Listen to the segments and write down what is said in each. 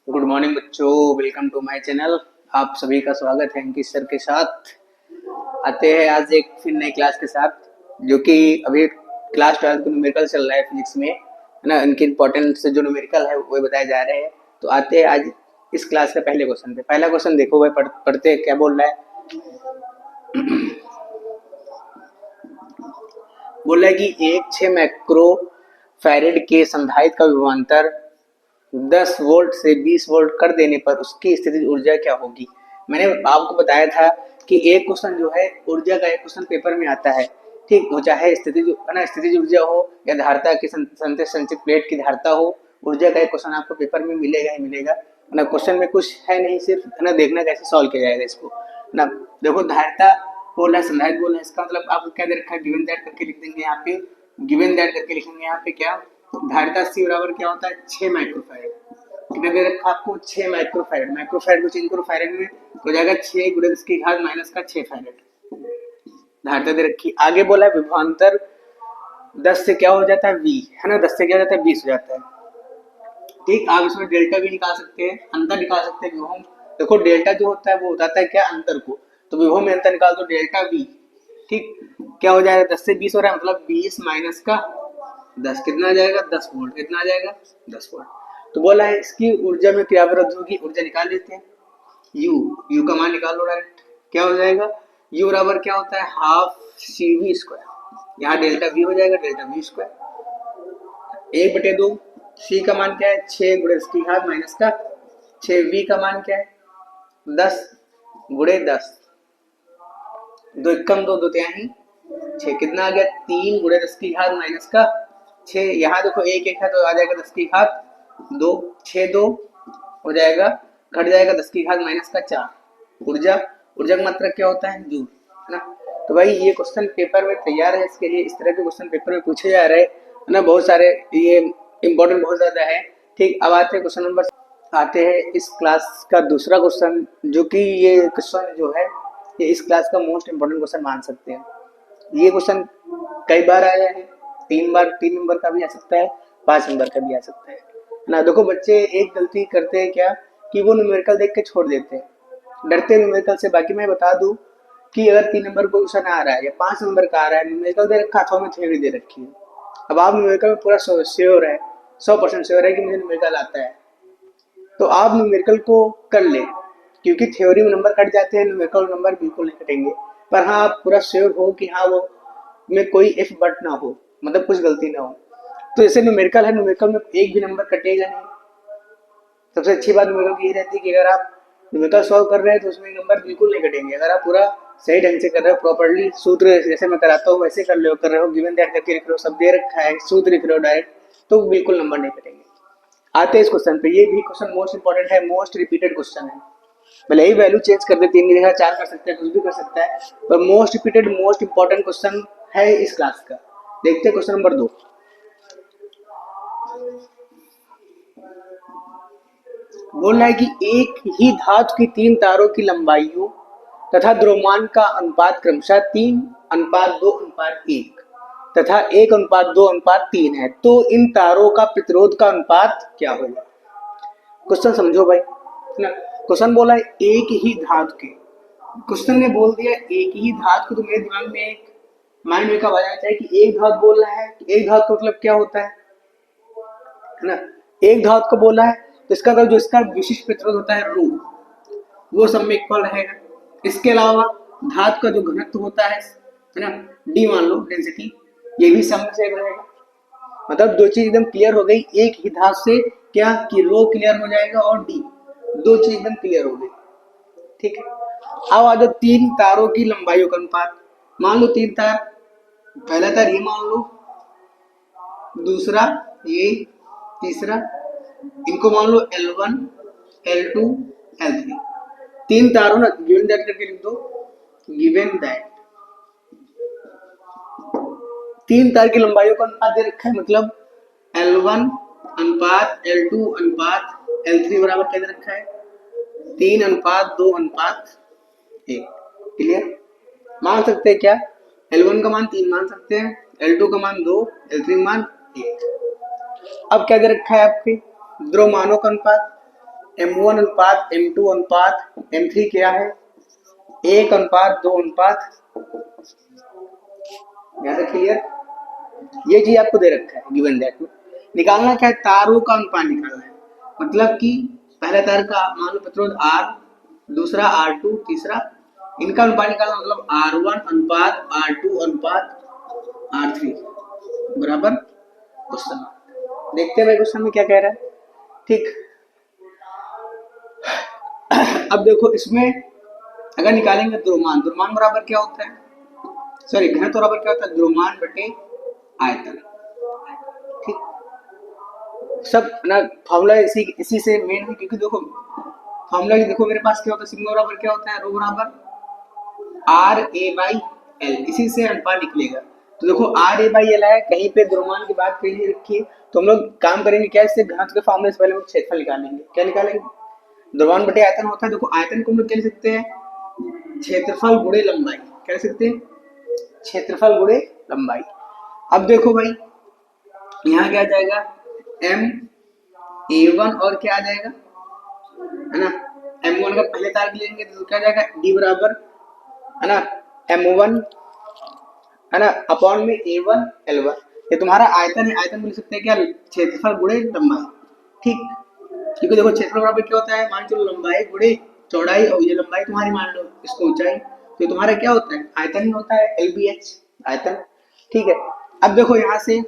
Good morning बच्चों, welcome to my channel. आप सभी का स्वागत है अंकित सर के साथ। आते हैं आज एक फिर नई क्लास के साथ, जो कि अभी क्लास 12 का न्यूमेरिकल चल रहा है फिजिक्स में, है ना। इनके इंपॉर्टेंट से जो न्यूमेरिकल है वो बताए जा रहे हैं। तो आते हैं आज इस क्लास के पहले क्वेश्चन पे। पहला क्वेश्चन देखो भाई, पढ़ते हैं क्या बोल रहा है। बोल रहा है कि एक 6 माइक्रो फैरेड के संधारित्र का विभवांतर 10 वोल्ट से 20 वोल्ट कर देने पर उसकी स्थितिज ऊर्जा क्या होगी। मैंने आपको बताया था कि एक क्वेश्चन जो है ऊर्जा का, एक क्वेश्चन पेपर में आता है, ठीक। वो चाहे स्थितिज है ना, स्थितिज ऊर्जा हो या धारता की संचित प्लेट की धारता हो, ऊर्जा का एक क्वेश्चन आपको पेपर में मिलेगा ही मिलेगा, है ना। क्वेश्चन में कुछ है नहीं, सिर्फ है ना देखना कैसे सॉल्व किया जाएगा इसको, है ना। देखो धारता बोला है, संधारित्र बोला है, इसका मतलब आपको क्या दे रखा है, गिवन दैट करके लिख देंगे यहाँ पे। गिवन दैट करके लिखेंगे यहाँ पे क्या, धारिता सी बराबर क्या होता है 6 माइक्रोफैरेड। कितना दे रखा आपको 6 माइक्रोफैरेड। माइक्रोफैरेड को चेंज करो फैरेड में, तो जाएगा 6 गुणे 10 की घात माइनस का 6 फैरेड धारिता दे रखी। आगे बोला है विभवांतर 10 से क्या हो जाता है वी, है ना। 10 से क्या हो जाता है 20 हो जाता है, ठीक। आप इसमें डेल्टा भी निकाल सकते हैं, अंतर निकाल सकते हैं विभव। देखो डेल्टा जो होता है वो बताता है क्या, अंतर को। तो विभव में अंतर निकाल दो, डेल्टा वी, ठीक। क्या हो जाएगा 10 से 20 हो रहा है, मतलब 20 माइनस का 10 कितना आ जाएगा 10 वोल्ट। कितना आ जाएगा 10 वोल्ट। तो बोला है इसकी ऊर्जा में क्या वृद्धि होगी, ऊर्जा निकाल लेते हैं। यू का मान निकाल लो डायरेक्ट। क्या हो जाएगा, यू बराबर क्या होता है हाफ सी वी स्क्वायर। यहाँ डेल्टा वी हो जाएगा, डेल्टा वी स्क्वायर 1/2। सी का मान क्या है 6 गुणे इसकी घात माइनस का 6। वी का मान क्या है 10 गुणे 10, दो एकम दो, दो त्याही 6। कितना आ गया 3 गुणे 10 की घात माइनस का 6। यहाँ देखो एक एक है तो आ जाएगा 10 की घात 2, 6 2 हो जाएगा, घट जाएगा 10 की घात माइनस का 4। ऊर्जा, ऊर्जा का मात्रक क्या होता है जूल, है ना। तो भाई ये क्वेश्चन पेपर में तैयार है, इसके लिए इस तरह के क्वेश्चन पेपर में पूछे जा रहे हैं, है ना। बहुत सारे ये इम्पोर्टेंट बहुत ज्यादा है, ठीक। अब आते हैं क्वेश्चन नंबर, आते हैं इस क्लास का दूसरा क्वेश्चन, जो कि ये क्वेश्चन जो है ये इस क्लास का मोस्ट इम्पोर्टेंट क्वेश्चन मान सकते हैं। ये क्वेश्चन कई बार आया है, 3 बार, 3 नंबर का भी आ सकता है, 5 नंबर का भी आ सकता है ना। देखो बच्चे एक गलती करते हैं क्या, कि वो न्यूमेरिकल देख के छोड़ देते हैं, डरते हैं न्यूमेरिकल से। बाकी मैं बता दूं कि अगर 3 नंबर को क्वेश्चन आ रहा है या 5 नंबर का आ रहा है, न्यूमेरिकल दे रखा, अथवा में थ्योरी दे रखी है। अब आप न्यूमेरिकल में पूरा श्योर है, 100% श्योर है कि मुझे न्यूमेरिकल आता है, तो आप न्यूमेरिकल को कर ले, क्योंकि थ्योरी में नंबर कट जाते हैं, न्यूमेरिकल नंबर बिल्कुल नहीं कटेंगे। पर हाँ आप पूरा श्योर हो कि हाँ वो में कोई इफ बट ना हो, मतलब कुछ गलती ना हो। तो जैसे न्यूमेरिकल है, न्यूमेरिकल में एक भी नंबर कटेगा नहीं। सबसे अच्छी बात न्यूमेरिकल की यही रहती है कि अगर आप न्यूमेरिकल सॉल्व कर रहे हैं तो उसमें नंबर बिल्कुल नहीं कटेंगे। अगर आप पूरा सही ढंग से कर रहे हो, प्रॉपर्ली सूत्र जैसे मैं कराता हूँ वैसे कर रहे हो, गिवन दैट करके लिख रहे हो, सब दे रखा है, सूत्र लिख रहे हो डायरेक्ट, तो बिल्कुल नंबर नहीं कटेंगे। आते हैं इस क्वेश्चन पे। ये भी क्वेश्चन मोस्ट इंपॉर्टेंट है, मोस्ट रिपीटेड क्वेश्चन है। भले ही वैल्यू चेंज कर दे, 3 की जगह 4 कर सकते हैं, कुछ भी कर सकता है, पर most repeated most important question है इस क्लास का। देखते हैं क्वेश्चन नंबर 2। बोल रहा है कि एक ही धातु की 3 तारों की लंबाइयों तथा द्रव्यमान का अनुपात क्रमशः 3:2:1 तथा 1:2:3 है, तो इन तारों का प्रतिरोध का अनुपात क्या होगा। क्वेश्चन समझो भाई, है ना। क्वेश्चन बोला है एक ही धातु के, क्वेश्चन ने बोल दिया एक ही धातु को, तो मेरे दिमाग में एक माइंड में कब आ जाना चाहिए कि एक धातु बोल रहा है, एक धातु का मतलब क्या होता है ना। एक धातु को बोला है तो इसका जो इसका विशिष्ट प्रतिरोध होता है रो, वो सब में इक्वल रहेगा। इसके अलावा धातु का जो घनत्व होता है ना, डी मान लो डेंसिटी, ये भी सब में सेम रहेगा। मतलब दो चीज एकदम क्लियर हो गई, एक ही धातु से क्या कि रो क्लियर हो जाएगा और डी, दो चीज एकदम क्लियर हो गई, ठीक है। अब आ जाओ 3 तारों की लंबाइयों का अनुपात। मान लो 3 तार, पहला तार ये मान लो, दूसरा ये, तीसरा, इनको मान लो L1 L2 L3। 3 तारों ना, गिवन दैट करके लिख दो, गिवन दैट 3 तार की लंबाइयों का अनुपात दे रखा है, मतलब L1 अनुपात L2 अनुपात L3 बराबर क्या दे रखा है 3:2:1। क्लियर, मान सकते हैं क्या, L1 का मान 3 मान सकते हैं, L2 का मान 2, L3 का मान 1। अब क्या दे रखा है आपके द्रव्यमानों का अनुपात, M1 अनुपात M2 अनुपात M3 क्या है, 1 अनुपात 2 अनुपात, याद है क्लियर। ये चीज आपको दे रखा है गिवन दैट में। निकालना क्या है, तारों का अनुपात निकालना है। मतलब कि पहला तार का मान लो प्रतिरोध R, दूसरा R2, तीसरा इनका अनुपात निकालना, मतलब R1 अनुपात R2 अनुपात R3 बराबर क्वेश्चन। देखते हैं भाई क्वेश्चन में क्या कह रहा है। ठीक, अब देखो इसमें अगर निकालेंगे द्रव्यमान, द्रव्यमान बराबर क्या होता है, सॉरी घनत्व बराबर क्या होता है, द्रव्यमान बटे आयतन। ठीक, सब ना फॉर्मूला इसी से मेन है, क्योंकि देखो फॉर्मूला देखो मेरे पास क्या होता है, सिग्मा बराबर क्या होता है, रो बराबर आर ए बाई एल, इसी से अनुपात निकलेगा। तो देखो आर ए बाई एल है, कहीं पे द्रव्यमान की बात कही रखी है, तो हम लोग काम करेंगे क्या, इससे घनत्व के फॉर्मूले से पहले हम क्षेत्रफल निकालेंगे। क्या निकालेंगे, द्रव्यमान बटे आयतन होता है। देखो आयतन को हम लोग कह सकते हैं क्षेत्रफल गुणे लंबाई, कह सकते हैं क्षेत्रफल गुणे लंबाई। अब देखो भाई यहाँ क्या आ जाएगा, एम ए वन और क्या आ जाएगा, है ना, M1 का पहले तार लेंगे तो क्या जाएगा, D बराबर, है ना, M1, है ना, अपॉन में A1 L1। ये तुम्हारा आयतन है, आयतन बोल सकते हैं क्या, क्षेत्रफल गुणे लंबाई। ठीक, क्योंकि देखो क्षेत्रफल बराबर क्या होता है, मान चलो लंबाई गुणे चौड़ाई, और ये लंबाई तुम्हारी मान लो इसको ऊंचाई, तो ये तुम्हारा क्या होता है, आयतन ही होता है, LBH आयतन। ठीक है, अब देखो यहाँ से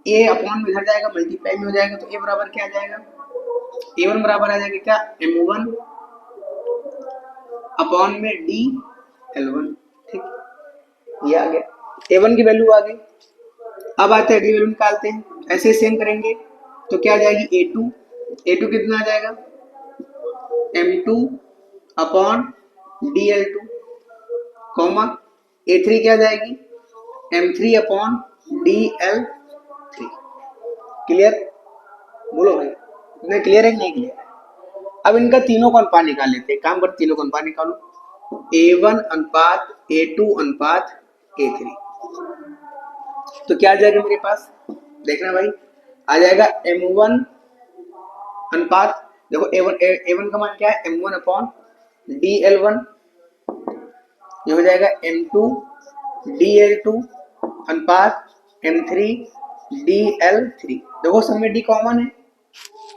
A अपॉन में इधर जाएगा, मल्टीप्लाई में हो जाएगा, तो A बराबर क्या आ जाएगा, A1 बराबर आ जाएगा क्या, M1 अपॉन में D L1। ठीक, ये आ गया, A1 की वैल्यू आ गई। अब आते हैं डी वैल्यू निकालते हैं, ऐसे सेम करेंगे तो क्या आ जाएगी, A2 कितना आ जाएगा, M2 upon DL2, comma A3 क्या आ जाएगी, M3 अपॉन DL3। क्लियर, बोलो भाई इतना क्लियर है कि नहीं क्लियर है। अब इनका तीनों का अनुपात निकाल लेते हैं, काम कर तीनों का अनुपात निकालो, A1 अनुपात A2 अनुपात A3, तो क्या आ जाएगा मेरे पास, देखना भाई, आ जाएगा M1 अनुपात, देखो A1 का मान क्या है, M1 अपॉन DL1, ये हो जाएगा M2 DL2 अनुपात M3 DL3। देखो सब में D कॉमन है,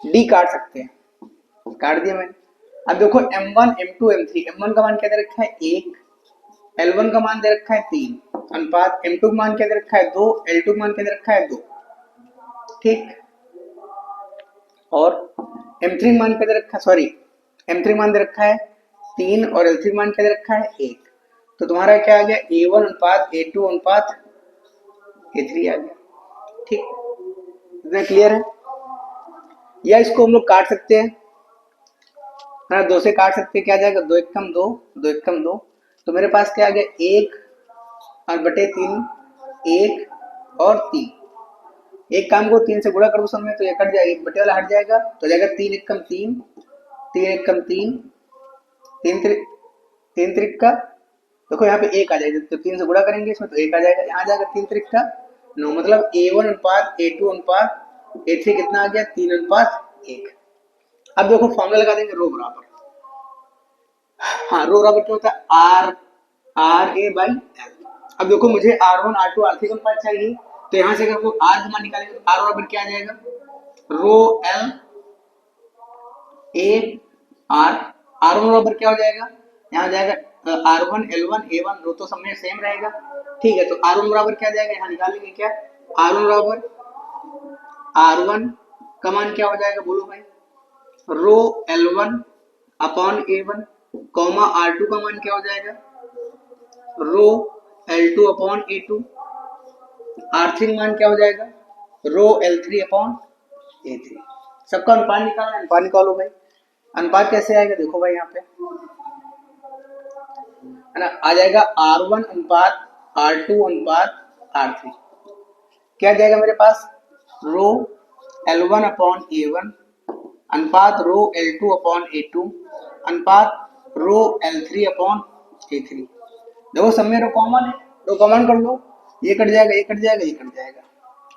D काट सकते हैं, काट दिया मैंने। अब देखो M1 M2 M3, M1 का मान क्या दे रखा है 1, L1 का मान दे रखा है 3 अनुपात M2 का मान क्या दे रखा है 2, L2 का मान क्या दे रखा है 2। ठीक, और M3 मान क्या दे रखा है, सॉरी M3 मान दे रखा है 3 और L3 मान क्या दे रखा है 1। तो तुम्हारा क्या आ गया, A1 अनुपात A2 अनुपात A3 आ गया। ठीक, इतना क्लियर है। या इसको हम लोग काट सकते हैं, है ना, 2 से काट सकते हैं, क्या आ जाएगा, 2 एकम 2, 2 एकम 2, तो मेरे पास क्या आ गया, 1 और बटे 3, 1 और 3। एक काम को 3 से गुणा कर दो सब में, तो ये कट जाएगा, बटे वाला हट जाएगा, तो जाएगा 3 एकम 3, 3 एकम 3, 3 त्रिक का, देखो यहाँ पे 1 आ जाएगा, तो 3 से गुणा करेंगे इसमें तो 1 आ जाएगा, यहाँ जाएगा 3 त्रिक का 9, मतलब A1 अनुपात A2 अनुपात A3 कितना आ गया, 3 अनुपात 1। अब देखो फॉर्मूला लगा देंगे रो बराबर, हाँ रो बराबर क्या होता है, आर ए बाई एल। अब देखो मुझे R1 R2 R3 का अनुपात चाहिए, तो यहाँ से अगर हम लोग R का मान निकालेंगे तो R बराबर क्या आ जाएगा, rho L A R, R1 बराबर क्या हो जाएगा, यहाँ जाएगा R1 L1 A1, रो तो सब में सेम रहेगा। ठीक है, तो R1 बराबर क्या आ जाएगा, यहाँ निकालेंगे क्या, R1 बराबर R1 का मान क्या हो जाएगा, बोलो भाई, रो L1 upon A1, comma R2 का मान क्या हो जाएगा, रो L2 अपॉन A2, R3 का मान क्या हो जाएगा, रो L3 अपॉन A3। सबका अनुपात निकालना, अनुपात निकालो भाई। अनुपात कैसे आएगा, देखो भाई यहाँ पे, है ना, आ जाएगा R1 अनुपात R2 अनुपात R3, क्या जाएगा मेरे पास, रो L1 अपॉन A1 अनुपात रो L2 अपॉन A2 अनुपात रो L3 अपॉन A3। देखो सब में रो कॉमन है, रो कॉमन कर लो, ये कट जाएगा, ये कट जाएगा, ये कट जाएगा।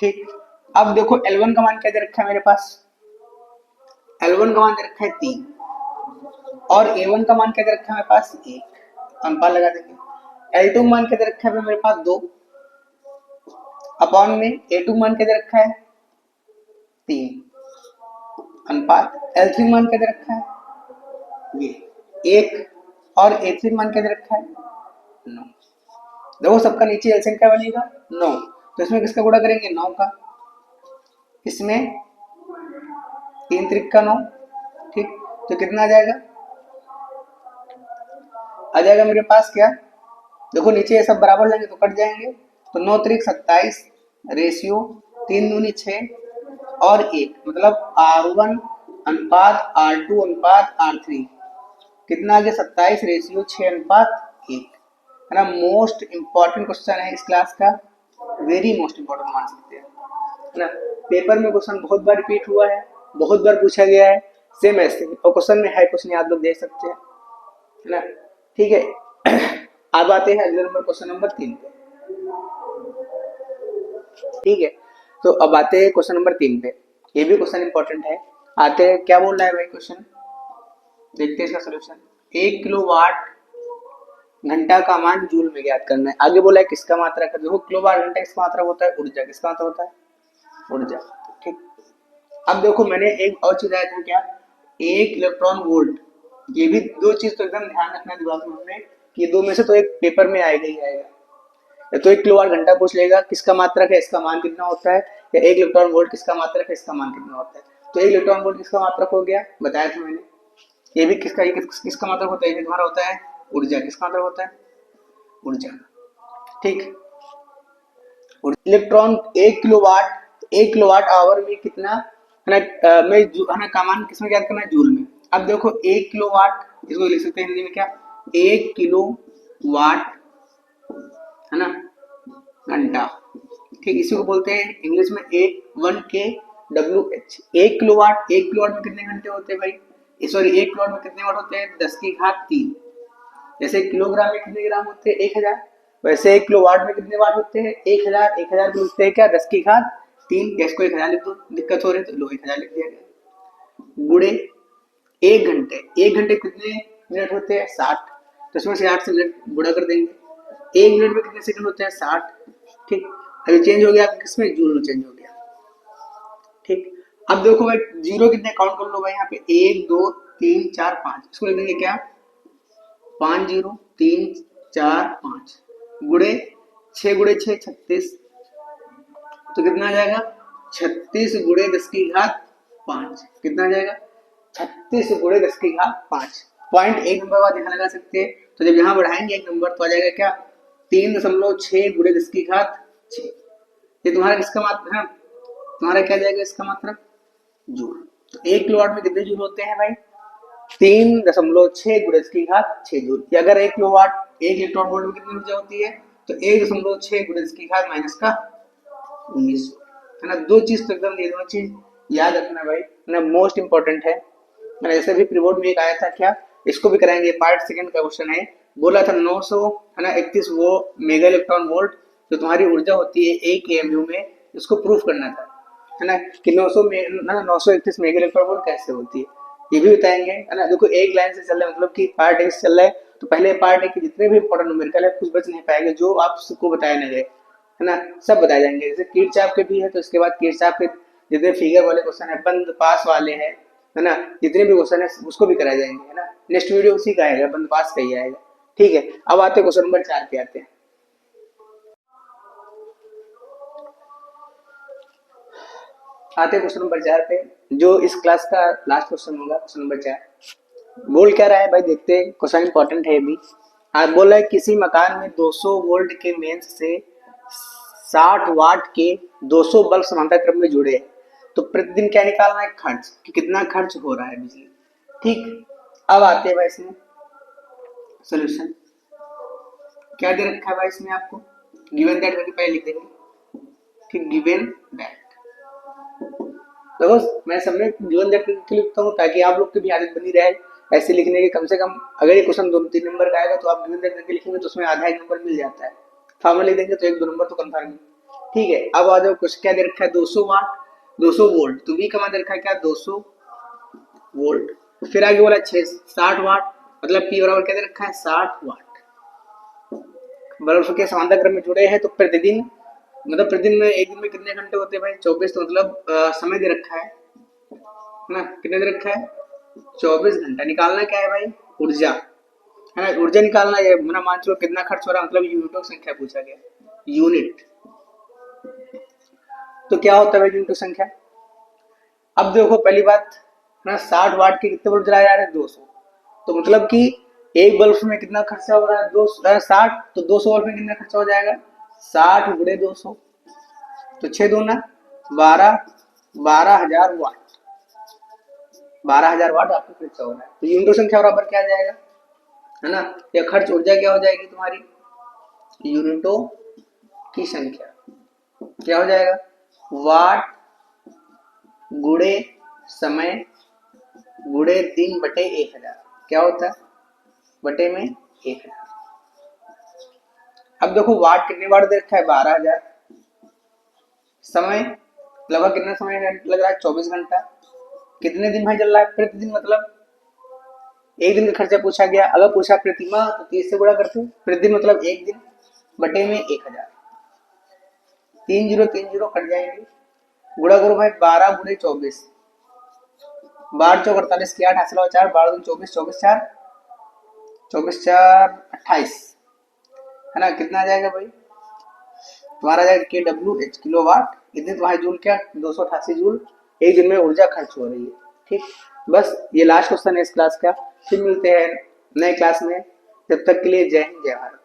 ठीक, अब देखो L1 का मान क्या दे रखा है मेरे पास, L1 का मान दे रखा है 3, और A1 का मान क्या दे रखा है मेरे पास 1, अनुपात लगा देंगे। L2 मान क्या दे रखा है मेरे पास 2, अपॉन में A2 मान क्या दे रखा है 3, अनुपात L3 मान क्या दे रखा है ये 1, और A3 मान क्या दे रखा है 9। देखो सबका नीचे एलसीएम क्या बनेगा 9, तो इसमें किसका गुणा करेंगे 9 का, इसमें 3 त्रिक का 9, ठीक। तो कितना आ जाएगा मेरे पास क्या, देखो नीचे ये सब बराबर लेंगे तो कट जाएंगे, तो 9 त्रिक 27 रेशियो 3 दूनी 6 और 1, मतलब R1 अनुपात R2 अनुपात R3 कितना आ गया 27 रेशियो 6 अनुपात 1, है ना। मोस्ट इंपॉर्टेंट क्वेश्चन है इस क्लास का, वेरी मोस्ट इंपॉर्टेंट मान सकते हैं, है ना। पेपर में क्वेश्चन बहुत बार रिपीट हुआ है, बहुत बार पूछा गया है, सेम ऐसे, और क्वेश्चन में है क्वेश्चन आप लोग देख सकते हैं, है ना। ठीक है अब आते हैं अगले नंबर क्वेश्चन नंबर 3 पे, ठीक है। तो अब आते हैं क्वेश्चन नंबर 3 पे, ये भी क्वेश्चन इंपॉर्टेंट है। आते हैं, क्या बोल रहा है भाई क्वेश्चन, देखते हैं इसका सोल्यूशन। 1 किलोवाट घंटा का मान जूल में ज्ञात करना है। आगे बोला है किसका मात्रक है, देखो किलोवाट घंटा किसका मात्रक होता है, ऊर्जा, किसका मात्रक होता है ऊर्जा, ठीक। अब देखो मैंने एक और चीज आया था क्या, 1 इलेक्ट्रॉन वोल्ट, ये भी दो चीज तो एकदम ध्यान रखना दिमाग में कि ये दो में से तो एक पेपर में आएगा ही आएगा। या तो 1 किलोवाट घंटा पूछ लेगा किसका मात्रक है, इसका मान कितना होता है, या 1 इलेक्ट्रॉन वोल्ट किसका मात्रक है, इसका मान कितना होता है। तो 1 इलेक्ट्रॉन वोल्ट किसका मात्रक हो गया, बताया था मैंने। ये भी किसका मात्रक होता है, ये भी तुम्हारा होता है ऊर्जा, किसका मात्रक होता है ऊर्जा, ठीक। इलेक्ट्रॉन 1 किलोवाट आवर में कितना, है ना, है ना, का मान किसमें ज्ञात करना है, जूल में। अब देखो 1 किलोवाट, इसको लिख सकते हैं हिंदी में क्या, 1 किलो वाट, है ना, घंटा, ठीक। इसी को बोलते हैं इंग्लिश में 1 किलोवाट। 1 किलोवाट में कितने घंटे होते हैं भाई, सॉरी 1 किलोवाट में कितने वाट होते हैं, 10 की घात 3। जैसे किलोग्राम में कितने ग्राम होते हैं 1000, वैसे 1 किलो वाट में कितने वाट होते हैं 1000। 1000 को लिखते हैं क्या, 10 की घात 3, या इसको 1000 लिख दो, दिक्कत हो रही है तो लो 1000 लिख दिया गया, गुणे 1 घंटे। 1 घंटे कितने मिनट होते हैं 60, तो इसमें से 8 से मिनट गुणा कर देंगे। 1 मिनट में कितने सेकंड होते हैं 60, ठीक। अभी चेंज हो गया किसमें, जूल में चेंज हो गया, ठीक। अब देखो भाई जीरो कितने काउंट कर लो भाई, यहाँ पे 1 2 3 4 5, इसको लिख देंगे क्या 5 0 3 4 5 गुणे 6 गुणे 6 36, तो कितना आ जाएगा 36 गुणे 10 की घात 5, कितना आ जाएगा 36 गुणे 10 की घात 5। पॉइंट एक नंबर बाद यहाँ लगा सकते हैं, तो जब यहाँ बढ़ाएंगे एक नंबर तो आ जाएगा क्या 3.6 गुणे 10 की घात 6। ये तुम्हारा किसका मात्रा है, तुम्हारा क्या जाएगा इसका मात्रा जूल। तो 1 किलोवाट में कितने जूल होते हैं भाई 3.6 गुणे इसकी घात 6 जूल। या अगर 1 किलोवाट 1 इलेक्ट्रॉन वोल्ट में कितनी ऊर्जा होती है, तो 1.6 गुणे इसकी घात माइनस का 19, है ना। दो चीज तो एकदम, ये दोनों चीज याद रखना भाई, है ना, मोस्ट इंपॉर्टेंट है। मैंने ऐसे भी प्रीबोर्ड में एक आया था क्या, इसको भी कराएंगे, पार्ट सेकंड का क्वेश्चन है। बोला था 900, है ना, 31 वो मेगा इलेक्ट्रॉन वोल्ट जो तुम्हारी ऊर्जा होती है 1 एमयू में, इसको प्रूफ करना था, है ना, कि 900 में ना 931 मेगा इलेक्ट्रॉन वोल्ट कैसे होती है, ये भी बताएंगे, है ना। देखो एक लाइन से चल रहा है, मतलब कि पार्ट ए चल रहा है, तो पहले पार्ट ए के जितने भी इंपॉर्टेंट न्यूमेरिकल है कुछ बच नहीं पाएंगे, जो आपको बताया नहीं गए, है ना, सब बताए जाएंगे। जैसे किरचॉफ के भी है, तो इसके बाद किरचॉफ के जितने फिगर वाले क्वेश्चन है, बंद पास वाले हैं, है ना, जितने भी क्वेश्चन है उसको भी कराए जाएंगे, है ना। नेक्स्ट वीडियो उसी का आएगा, बंद पास का ही आएगा, ठीक है। अब आते हैं क्वेश्चन नंबर 4 पे आते हैं। क्वेश्चन नंबर 4 पे, जो इस क्लास का लास्ट क्वेश्चन होगा, क्वेश्चन नंबर 4। बोल क्या रहा है भाई, देखते हैं, क्वेश्चन इंपॉर्टेंट है भी। आज बोल रहा है किसी मकान में 200 वोल्ट के मेंस से 60 वाट के 200 बल्ब समांतर क्रम में जुड़े हैं, तो प्रतिदिन क्या निकालना है खर्च, कि कितना खर्च हो रहा है बिजली, ठीक। अब आते हैं भाई इसमें सोल्यूशन, क्या दे रखा है भाई इसमें आपको, गिवन दैट करके पहले लिख देंगे, ठीक, गिवन दैट। देखो मैं सबने गिवन दैट करके लिखता हूँ ताकि आप लोग की भी आदत बनी रहे ऐसे लिखने की, कम से कम अगर ये क्वेश्चन 2-3 नंबर का आएगा तो आप गिवन दैट करके लिखेंगे तो उसमें आधा 1 नंबर मिल जाता है, फॉर्मूला लिख देंगे तो 1-2 नंबर तो कंफर्म है, ठीक है। अब आ जाओ, कुछ क्या दे रखा है 200 वाट 200 वोल्ट, तो वी का मान दे रखा है क्या 200 वोल्ट, फिर आगे बोला 60 वाट, मतलब P बराबर क्या दे रखा है 60 वाट। बल्ब के समांतर क्रम में जुड़े हैं तो प्रतिदिन, मतलब प्रतिदिन में एक दिन में कितने घंटे होते हैं भाई 24, तो मतलब समय दे रखा है ना, कितने दे रखा है 24 घंटा। निकालना क्या है भाई ऊर्जा, है ना, ऊर्जा निकालना है। ना मान चलो कितना खर्च हो रहा है, मतलब यूनिटों की संख्या पूछा गया, यूनिट। तो क्या होता है भाई यूनिट संख्या। अब देखो पहली बात ना, 60 वाट के कितने बल्ब जलाए जा रहे हैं 200, तो मतलब कि एक बल्ब में कितना खर्चा हो रहा है 60, तो 200 बल्ब में कितना खर्चा हो जाएगा 60 × 200, तो 6 दूना 12, 12,000 वाट, 12,000 वाट आपको खर्चा हो रहा है। तो यूनिट संख्या बराबर क्या आ जाएगा, है ना, या खर्च ऊर्जा क्या हो जाएगी तुम्हारी, यूनिटों की संख्या क्या हो जाएगा, वाट गुणे समय गुणे दिन बटे 1000, क्या होता है बटे में 1000। अब देखो वाट कितने वाट दे रखा है 12,000, समय लगभग कितना समय लग रहा है 24 घंटा, कितने दिन भाई जल रहा है प्रतिदिन, मतलब एक दिन का खर्चा पूछा गया। अगर पूछा प्रतिमा तो 30 से गुणा करते, प्रतिदिन मतलब एक दिन बटे में 1000, 3 0 कट जाएंगे, गुणा करो भाई 12 × 24, 12 × 4 = 48 की 8 हासिल 4, 12 × 24, 24 28, है ना, कितना आ जाएगा भाई तुम्हारा आ जाएगा KWH किलो वाट, इतने तुम्हारे जूल क्या 288 जूल एक दिन में ऊर्जा खर्च हो रही है। ठीक, बस ये लास्ट क्वेश्चन है इस क्लास का, फिर मिलते हैं नए क्लास में, तब तक के लिए जय हिंद जय भारत।